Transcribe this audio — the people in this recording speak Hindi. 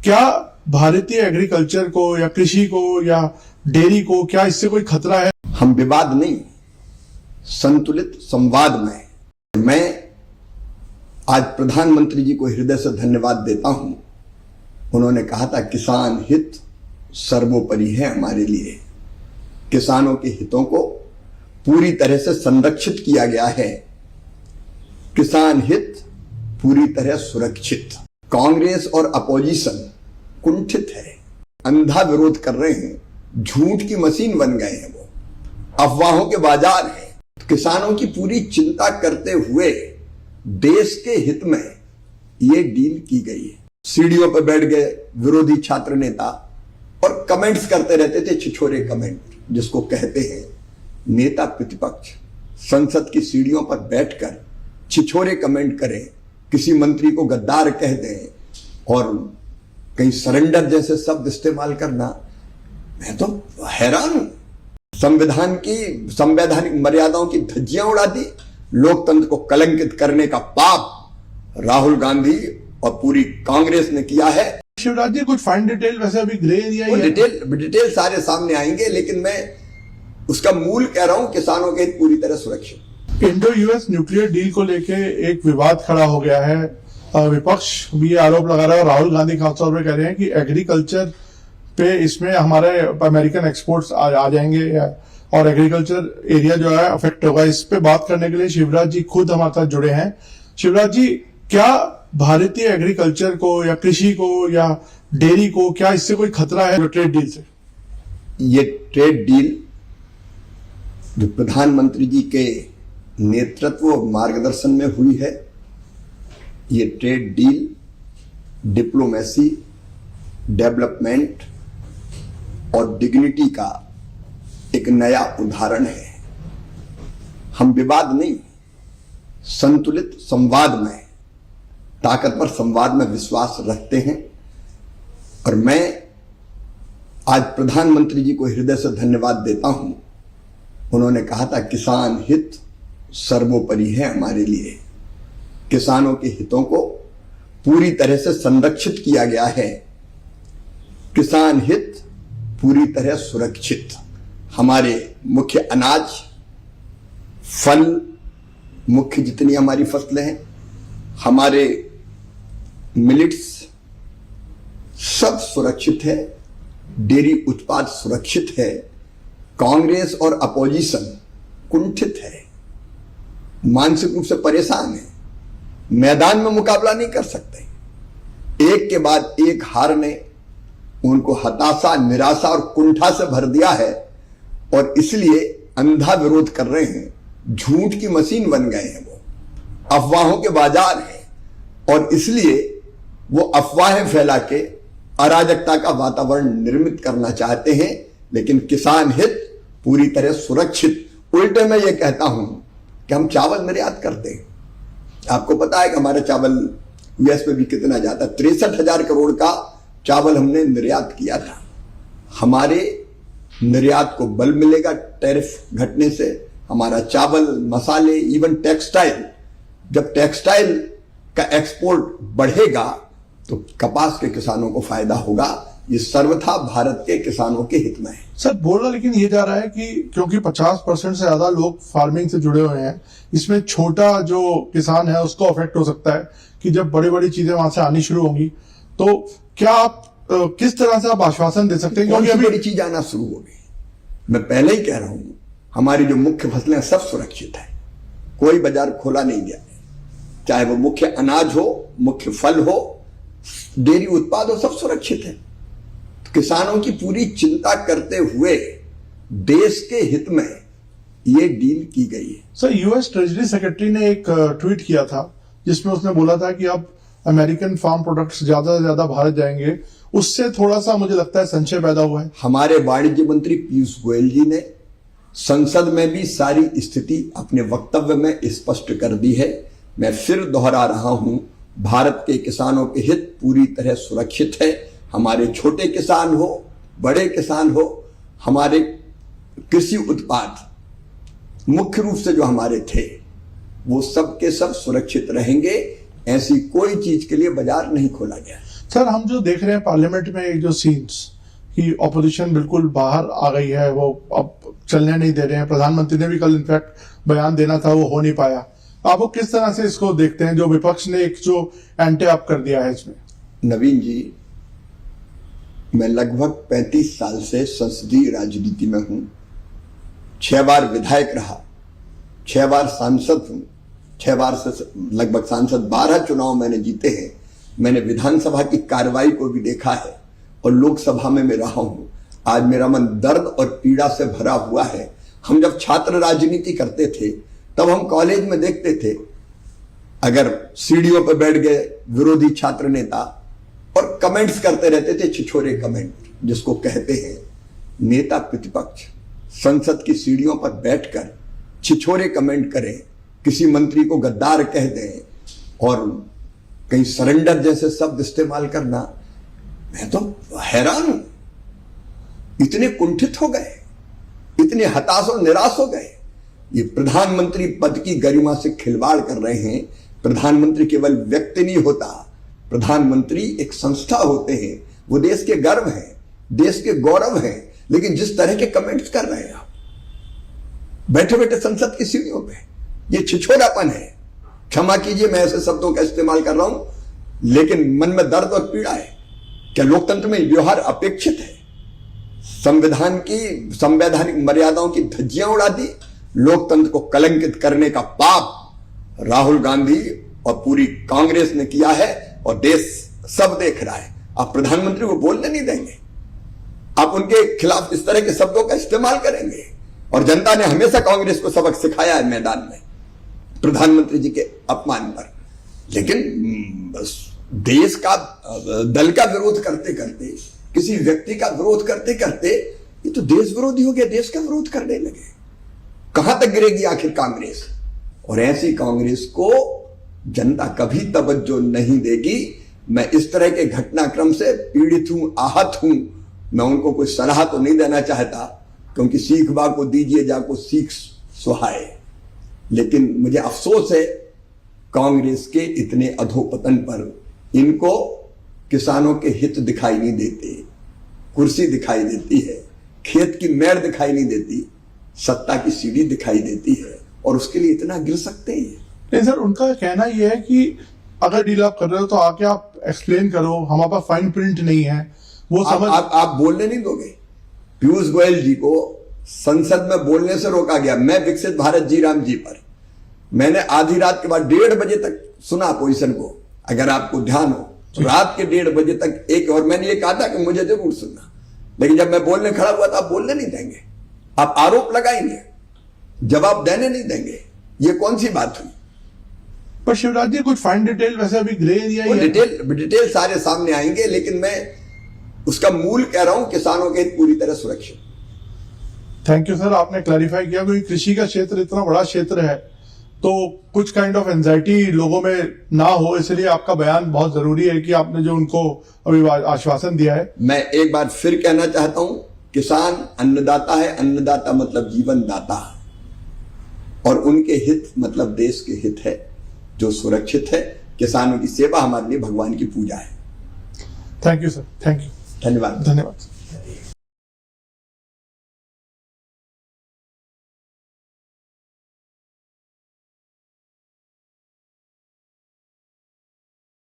क्या भारतीय एग्रीकल्चर को या कृषि को या डेयरी को क्या इससे कोई खतरा है? हम विवाद नहीं, संतुलित संवाद में। मैं आज प्रधानमंत्री जी को हृदय से धन्यवाद देता हूं। उन्होंने कहा था किसान हित सर्वोपरि है हमारे लिए। किसानों के हितों को पूरी तरह से संरक्षित किया गया है। किसान हित पूरी तरह सुरक्षित। कांग्रेस और अपोजिशन कुंठित है, अंधा विरोध कर रहे हैं, झूठ की मशीन बन गए हैं, वो अफवाहों के बाजार है। किसानों की पूरी चिंता करते हुए देश के हित में ये डील की गई है। सीढ़ियों पर बैठ गए विरोधी छात्र नेता और कमेंट्स करते रहते थे, छिछोरे कमेंट जिसको कहते हैं। नेता प्रतिपक्ष संसद की सीढ़ियों पर बैठकर छिछोरे कमेंट करें, किसी मंत्री को गद्दार कह दें और कहीं सरेंडर जैसे शब्द इस्तेमाल करना, मैं तो हैरान हूं। संविधान की संवैधानिक मर्यादाओं की धज्जियां उड़ा दी। लोकतंत्र को कलंकित करने का पाप राहुल गांधी और पूरी कांग्रेस ने किया है। शिवराज जी, कुछ फाइन डिटेल वैसे अभी ग्रे एरिया ही है। डिटेल सारे सामने आएंगे, लेकिन मैं उसका मूल कह रहा हूं, किसानों के हित पूरी तरह सुरक्षित। इंडो यूएस न्यूक्लियर डील को लेके एक विवाद खड़ा हो गया है। विपक्ष भी आरोप लगा रहा है और राहुल गांधी खासतौर पर कह रहे हैं कि एग्रीकल्चर पे इसमें हमारे अमेरिकन एक्सपोर्ट्स आ जाएंगे और एग्रीकल्चर एरिया जो है अफेक्ट होगा। इस पे बात करने के लिए शिवराज जी खुद हमारे साथ जुड़े हैं। शिवराज जी, क्या भारतीय एग्रीकल्चर को या कृषि को या डेयरी को क्या इससे कोई खतरा है ट्रेड डील से? ये ट्रेड डील जो प्रधानमंत्री जी के नेतृत्व और मार्गदर्शन में हुई है, ये ट्रेड डील डिप्लोमेसी, डेवलपमेंट और डिग्निटी का एक नया उदाहरण है। हम विवाद नहीं, संतुलित संवाद में, ताकतवर संवाद में विश्वास रखते हैं। और मैं आज प्रधानमंत्री जी को हृदय से धन्यवाद देता हूं। उन्होंने कहा था किसान हित सर्वोपरि है हमारे लिए। किसानों के हितों को पूरी तरह से संरक्षित किया गया है। किसान हित पूरी तरह सुरक्षित। हमारे मुख्य अनाज, फल, मुख्य जितनी हमारी फसलें हैं, हमारे मिलेट्स सब सुरक्षित है। डेयरी उत्पाद सुरक्षित है। कांग्रेस और अपोजिशन कुंठित है, मानसिक रूप से परेशान है, मैदान में मुकाबला नहीं कर सकते। एक के बाद एक हार ने उनको हताशा, निराशा और कुंठा से भर दिया है और इसलिए अंधा विरोध कर रहे हैं। झूठ की मशीन बन गए हैं, वो अफवाहों के बाजार है और इसलिए वो अफवाहें फैला के अराजकता का वातावरण निर्मित करना चाहते हैं। लेकिन किसान हित पूरी तरह सुरक्षित। उल्टे मैं ये कहता हूं कि हम चावल निर्यात करते हैं। आपको पता है कि हमारा चावल यूएस में भी कितना जाता है। 63,000 करोड़ का चावल हमने निर्यात किया था। हमारे निर्यात को बल मिलेगा टैरिफ घटने से। हमारा चावल, मसाले, इवन टेक्सटाइल, जब टेक्सटाइल का एक्सपोर्ट बढ़ेगा तो कपास के किसानों को फायदा होगा। ये सर्वथा भारत के किसानों के हित में है। सर, बोलना लेकिन ये जा रहा है कि क्योंकि 50% से ज्यादा लोग फार्मिंग से जुड़े हुए हैं, इसमें छोटा जो किसान है उसको अफेक्ट हो सकता है कि जब बड़ी बड़ी चीजें वहां से आनी शुरू होंगी तो क्या आप किस तरह से आप आश्वासन दे सकते हैं? क्योंकि अभी बड़ी चीज आना शुरू हो गई। मैं पहले ही कह रहा हूं, हमारी जो मुख्य फसलें सब सुरक्षित है। कोई बाजार खोला नहीं गया है, चाहे वो मुख्य अनाज हो, मुख्य फल हो, डेयरी उत्पाद हो, सब सुरक्षित है। तो किसानों की पूरी चिंता करते हुए देश के हित में ये डील की गई है। सर, यूएस ट्रेजरी सेक्रेटरी ने एक ट्वीट किया था जिसमें उसने बोला था कि अब अमेरिकन फार्म प्रोडक्ट्स ज्यादा से ज्यादा भारत जाएंगे। उससे थोड़ा सा मुझे लगता है संशय पैदा हुआ है। हमारे वाणिज्य मंत्री पीयूष गोयल जी ने संसद में भी सारी स्थिति अपने वक्तव्य में स्पष्ट कर दी है। मैं फिर दोहरा रहा हूं, भारत के किसानों के हित पूरी तरह सुरक्षित है। हमारे छोटे किसान हो, बड़े किसान हो, हमारे कृषि उत्पाद मुख्य रूप से जो हमारे थे वो सब के सब सुरक्षित रहेंगे। ऐसी कोई चीज के लिए बाजार नहीं खोला गया। सर हम जो देख रहे हैं पार्लियामेंट में एक जो सीन्स कि ऑपोजिशन बिल्कुल बाहर आ गई है, वो अब चलने नहीं दे रहे हैं, प्रधानमंत्री ने भी कल इनफैक्ट बयान देना था, वो हो नहीं पाया। आप वो किस तरह से इसको देखते हैं जो विपक्ष ने एक जो एंटे अप कर दिया है इसमें? नवीन जी, मैं लगभग 35 साल से संसदीय राजनीति में हूं, 6 बार विधायक रहा, 6 बार सांसद हूं, 6 बार से लगभग सांसद, 12 चुनाव मैंने जीते हैं। मैंने विधानसभा की कार्रवाई को भी देखा है और लोकसभा में मैं रहा हूं। आज मेरा मन दर्द और पीड़ा से भरा हुआ है। हम जब छात्र राजनीति करते थे तब हम कॉलेज में देखते थे, अगर सीढ़ियों पर बैठ गए विरोधी छात्र नेता और कमेंट्स करते रहते थे, छिछोरे कमेंट जिसको कहते हैं। नेता प्रतिपक्ष संसद की सीढ़ियों पर बैठकर छिछोरे कमेंट करें, किसी मंत्री को गद्दार कह दें और कहीं सरेंडर जैसे शब्द इस्तेमाल करना, मैं तो हैरान हूं। इतने कुंठित हो गए, इतने हताश और निराश हो गए। ये प्रधानमंत्री पद की गरिमा से खिलवाड़ कर रहे हैं। प्रधानमंत्री केवल व्यक्ति नहीं होता, प्रधानमंत्री एक संस्था होते हैं। वो देश के गर्व हैं, देश के गौरव हैं। लेकिन जिस तरह के कमेंट्स कर रहे हैं आप बैठे बैठे संसद की सीढ़ियों पे, ये छिछोरापन है। क्षमा कीजिए मैं ऐसे शब्दों का इस्तेमाल कर रहा हूं, लेकिन मन में दर्द और पीड़ा है। क्या लोकतंत्र में व्यवहार अपेक्षित है? संविधान की संवैधानिक मर्यादाओं की धज्जियां उड़ा दी। लोकतंत्र को कलंकित करने का पाप राहुल गांधी और पूरी कांग्रेस ने किया है और देश सब देख रहा है। आप प्रधानमंत्री को बोलने नहीं देंगे, आप उनके खिलाफ इस तरह के शब्दों का इस्तेमाल करेंगे। और जनता ने हमेशा कांग्रेस को सबक सिखाया है मैदान में प्रधानमंत्री जी के अपमान पर। लेकिन बस देश का, दल का विरोध करते करते, किसी व्यक्ति का विरोध करते करते ये तो देश विरोधी हो गया, देश का विरोध करने लगे। कहां तक गिरेगी आखिर कांग्रेस? और ऐसी कांग्रेस को जनता कभी तवज्जो नहीं देगी। मैं इस तरह के घटनाक्रम से पीड़ित हूं, आहत हूं। मैं उनको कोई सलाह तो नहीं देना चाहता, क्योंकि सीख बा को दीजिए जाको सीख सुहाए। लेकिन मुझे अफसोस है कांग्रेस के इतने अधोपतन पर। इनको किसानों के हित दिखाई नहीं देते, कुर्सी दिखाई देती है, खेत की मेड़ दिखाई नहीं देती, सत्ता की सीढ़ी दिखाई देती है, और उसके लिए इतना गिर सकते हैं। नहीं सर, उनका कहना यह है कि अगर डील आप कर रहे हो तो आके आप एक्सप्लेन करो, हमारे पास फाइन प्रिंट नहीं है। वो समझ आप बोलने नहीं दोगे। पीयूष गोयल जी को संसद में बोलने से रोका गया। मैं विकसित भारत जी राम जी पर मैंने आधी रात के बाद 1:30 बजे तक सुना अपोजिशन को, अगर आपको ध्यान हो, रात के 1:30 बजे तक एक, और मैंने ये कहा था कि मुझे जरूर सुनना। लेकिन जब मैं बोलने खड़ा हुआ तो आप बोलने नहीं देंगे, आप आरोप लगाएंगे, जवाब देने नहीं देंगे। ये कौन सी बात हुई? पर शिवराज जी कुछ फाइन डिटेल वैसे अभी ग्रे एरिया ही है। डिटेल सारे सामने आएंगे, लेकिन मैं उसका मूल कह रहा हूं, किसानों के हित पूरी तरह सुरक्षित। थैंक यू सर, आपने क्लैरिफाई किया। क्योंकि कृषि का क्षेत्र इतना बड़ा क्षेत्र है तो कुछ काइंड ऑफ एंजाइटी लोगों में ना हो, इसलिए आपका बयान बहुत जरूरी है कि आपने जो उनको अभी आश्वासन दिया है। मैं एक बार फिर कहना चाहता हूं, किसान अन्नदाता है, अन्नदाता मतलब जीवन दाता, और उनके हित मतलब देश के हित है जो सुरक्षित है। किसानों की सेवा हमारे लिए भगवान की पूजा है। Thank you sir, thank you, धन्यवाद। धन्यवाद।